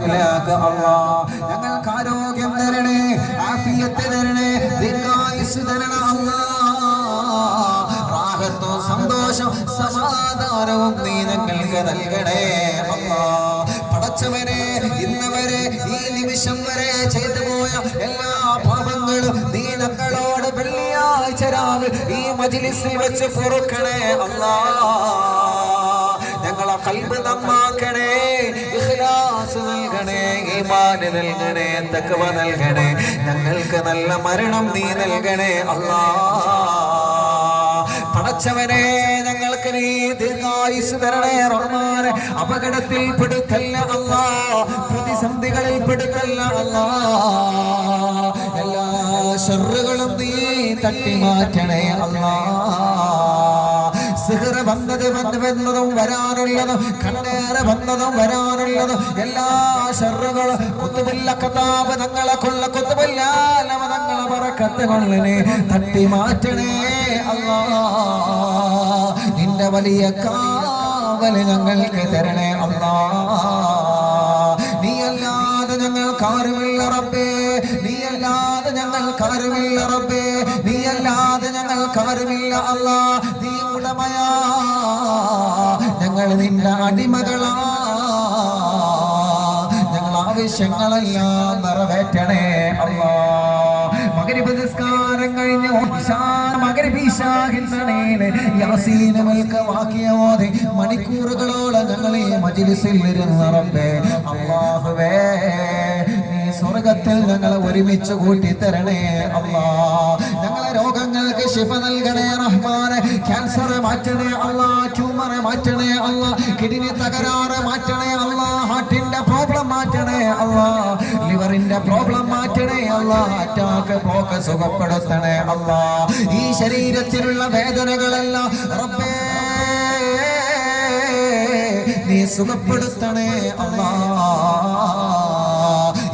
ഞങ്ങൾക്ക് ആരോഗ്യം തരണേ, ആഫിയത്ത് തരണേ, ദീർഘായുസ്സ് തരണേ അല്ലാഹ്. റാഹത്തും സന്തോഷം സമാധാനവും നീ ഞങ്ങൾക്ക് നൽകണേ അല്ലാഹ്. പടച്ചവനെ, ഇന്നവരെ ഈ നിമിഷം വരെ ചെയ്തു പോയ എല്ലാ പാപങ്ങളും നീ ഞങ്ങളോട് വെള്ളിയാഴ്ച രാവിലെ ഈ മജ്‌ലിസിൽ വെച്ച് പൊറുക്കണേ അല്ലാഹ്. ഞങ്ങളെ ഖൽബ് നന്നാക്കണേ, ഇഖ്ലാസ് നൽകണേ, ഈമാൻ നൽകണേ, തഖ്വ നൽകണേ, ഞങ്ങൾക്ക് നല്ല മരണം നീ നൽകണേ അല്ലാഹ്. പടച്ചവനെ, ഞങ്ങൾക്ക് നീ ദീർഘായുസ്സ് തരണേ റഹ്മാനെ. അപകടത്തിൽ പെടുത്തല്ല അല്ലാഹ്, പ്രതിസന്ധികളിൽ പെടുത്തല്ല അല്ലാഹ്. എല്ലാ ശർറുകളും നീ തട്ടി മാറ്റണേ അല്ലാഹ്. സിഹ്ർ വന്നതും വരാനുള്ളതും കണ്ണേറെ വന്നതും വരാനുള്ളതും എല്ലാ ശർറുകളും കുത്തുബില്ല കതാബ് ഞങ്ങളെ കൊള്ള കുത്തുബില്ല ഞങ്ങളെ ബറക്കത്ത് കൊള്ളനെ തട്ടി മാറ്റണേ അല്ലാഹ്. നിന്റെ വലിയ കാവല് ഞങ്ങൾക്ക് തരണേ അല്ലാഹ്. നീ അല്ലാതെ ഞങ്ങൾക്ക് ആരുമില്ല റബ്ബേ, നീ അല്ലാതെ ഞങ്ങൾക്ക് ആരുമില്ല റബ്ബേ, നീ അല്ലാതെ ഞങ്ങൾക്ക് ആരുമില്ല അല്ലാഹ്. നീ ഉടമയാ, ഞങ്ങൾ നിന്റെ അടിമകളാ. ഞങ്ങൾ ആവശ്യങ്ങളെല്ലാം നിറവേറ്റണേ അല്ലാഹ്. മഗ്‌രിബ് നിസ്കാരം കഴിഞ്ഞു മഗ്‌രിബ് ഇശാഹിന്നണേനെ യാസീൻ മൽക്ക് വാക്കിയോടെ മണിക്കൂറുകളോളം ഞങ്ങൾ ഈ മജ്‌ലിസിൽ ഇരുന്ന റബ്ബേ അല്ലാഹുവേ, സ്വർഗത്തിൽ ഞങ്ങളെ ഒരുമിച്ച് കൂട്ടി തരണേ അല്ലാഹ്. ഞങ്ങളെ രോഗങ്ങൾക്ക് ശിഫ നൽകണേ റഹ്മാനെ. ക്യാൻസർ മാറ്റണേ അല്ലാഹ്, ട്യൂമർ മാറ്റണേ അല്ലാഹ്, കിഡ്നി തകരാറ് മാറ്റണേ അല്ലാഹ്, ഹാർട്ടിന്റെ പ്രോബ്ലം മാറ്റണേ അല്ലാഹ്, ലിവറിന്റെ പ്രോബ്ലം മാറ്റണേ അല്ലാഹ്, അറ്റാക്ക് ബ്ലോക്ക് സുഖപ്പെടുത്തണേ അല്ലാഹ്. ഈ ശരീരത്തിലുള്ള വേദനകളെല്ലാം റബ്ബേ നീ സുഖപ്പെടുത്തണേ അല്ലാഹ്.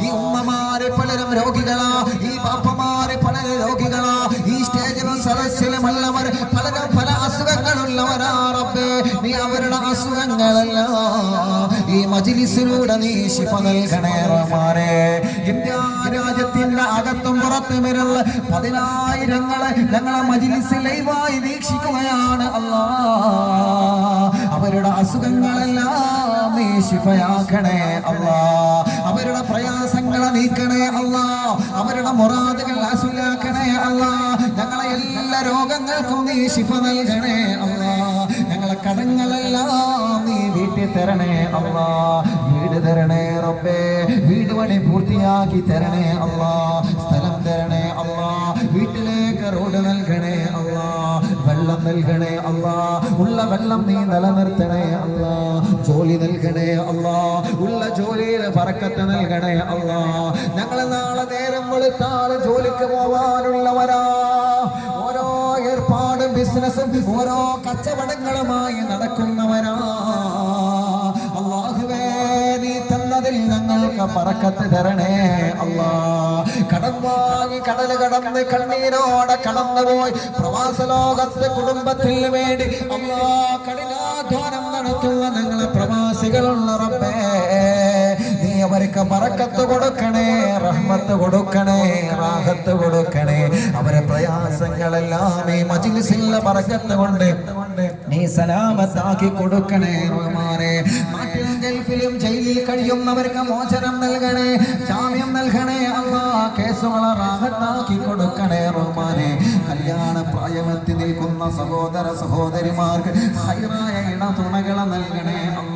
ഈ ഉമ്മമാരെ പലരും രോഗികളാ, ഈ പാപ്പമാരെ പലരും രോഗികളാ, ഈ സ്റ്റേജിലും സദസ്സിലുമുള്ളവർ പലരും പല അസുഖങ്ങളുള്ളവരാ റബ്ബേ. നീ അവരുടെ അസുഖങ്ങളെല്ലാം ഈ മജ്‌ലിസിലൂടെ നീ ശിഫ നൽകണേ റഹ്മാനേ. ഇന്ത്യ രാജ്യത്തിന്റെ അകത്തും പുറത്തും വരുന്ന 10,000 ഞങ്ങളെ മജ്‌ലിസ് ലൈവായി വീക്ഷിക്കുകയാണ് അല്ലാഹ്. അവരുടെ അസുഖങ്ങളെല്ലാം നീ ശിഫയാക്കണേ അല്ലാഹ്. അവരുടെ പ്രയാസങ്ങളെ നീക്കണേ അല്ലാഹ്. അവരുടെ മുറാദുകൾ ഹാസിലാക്കണേ അല്ലാഹ്. ഞങ്ങളെ എല്ലാ രോഗങ്ങൾക്കും നീ ശിഫ നൽകണേ അല്ലാഹ്. ഞങ്ങളെ കടങ്ങളെല്ലാം നീ വീട്ടി തരണേ അല്ലാഹ്. വീട് തരണേ റബ്ബേ, വീട് പണി പൂർത്തിയാക്കി തരണേ അല്ലാഹ്. സ്ഥലം തരണേ അല്ലാഹ്. വീട്ടിലേക്ക് റോഡ് നൽകണേ അല്ലാഹ്. വെള്ളം നൽകണേ അല്ലാഹ്. ഉള്ള വെള്ളം നീ നിലനിർത്തണേ അല്ലാഹ്. ജോലി നൽകണേ അല്ലാഹ്. ഉള്ള ജോലിയിൽ ബറക്കത്ത് നൽകണേ അല്ലാഹ്. ഞങ്ങൾ നാളെ നേരം വെളുത്താൽ ജോലിക്ക് പോവാനുള്ളവരാ. ഓരോ ഏർപ്പാടും ബിസിനസ്സും ഓരോ കച്ചവടങ്ങളുമായി നടക്കുന്നവരാ. അല്ലാഹുവേ, നീ തന്നതിൽ ഞങ്ങൾക്ക് ബറക്കത്ത് തരണേ അല്ലാഹ്. കടം വാങ്ങി കടൽ കടന്ന് കണ്ണീരോടെ കടന്നുപോയി പ്രവാസ ലോകത്തെ കുടുംബത്തിന് വേണ്ടി അല്ലാഹ് കഠിനാധ്വാനം നടത്തുന്ന ഞങ്ങളെ പ്രവാസികളുള്ള റബ്ബേ, നീ അവർക്ക് ബറക്കത്ത് കൊടുക്കണേ, റഹ്മത്ത് കൊടുക്കണേ, റാഹത്ത് കൊടുക്കണേ. അവരെ പ്രയാസങ്ങളെല്ലാം ഈ മജ്‌ലിസിലെ ബറക്കത്ത് കൊണ്ട് നീ സലാമത്താക്കി കൊടുക്കണേ റഹ്മാനേ. നാട്ടിലും ഗൾഫിലും ജയിലിൽ കഴിയുന്നവർക്ക് മോചനം നൽകണേ, ജാമ്യം നൽകണേ അല്ലാഹ്. കേസുകളെ റാഹത്താക്കി കൊടുക്കണേ റഹ്മാനേ. കല്യാണ പ്രായമെത്തി നിൽക്കുന്ന സഹോദര സഹോദരിമാർക്ക് ഹൈറായ ഇണ തുണകളെ നൽകണേ അല്ലാഹ്.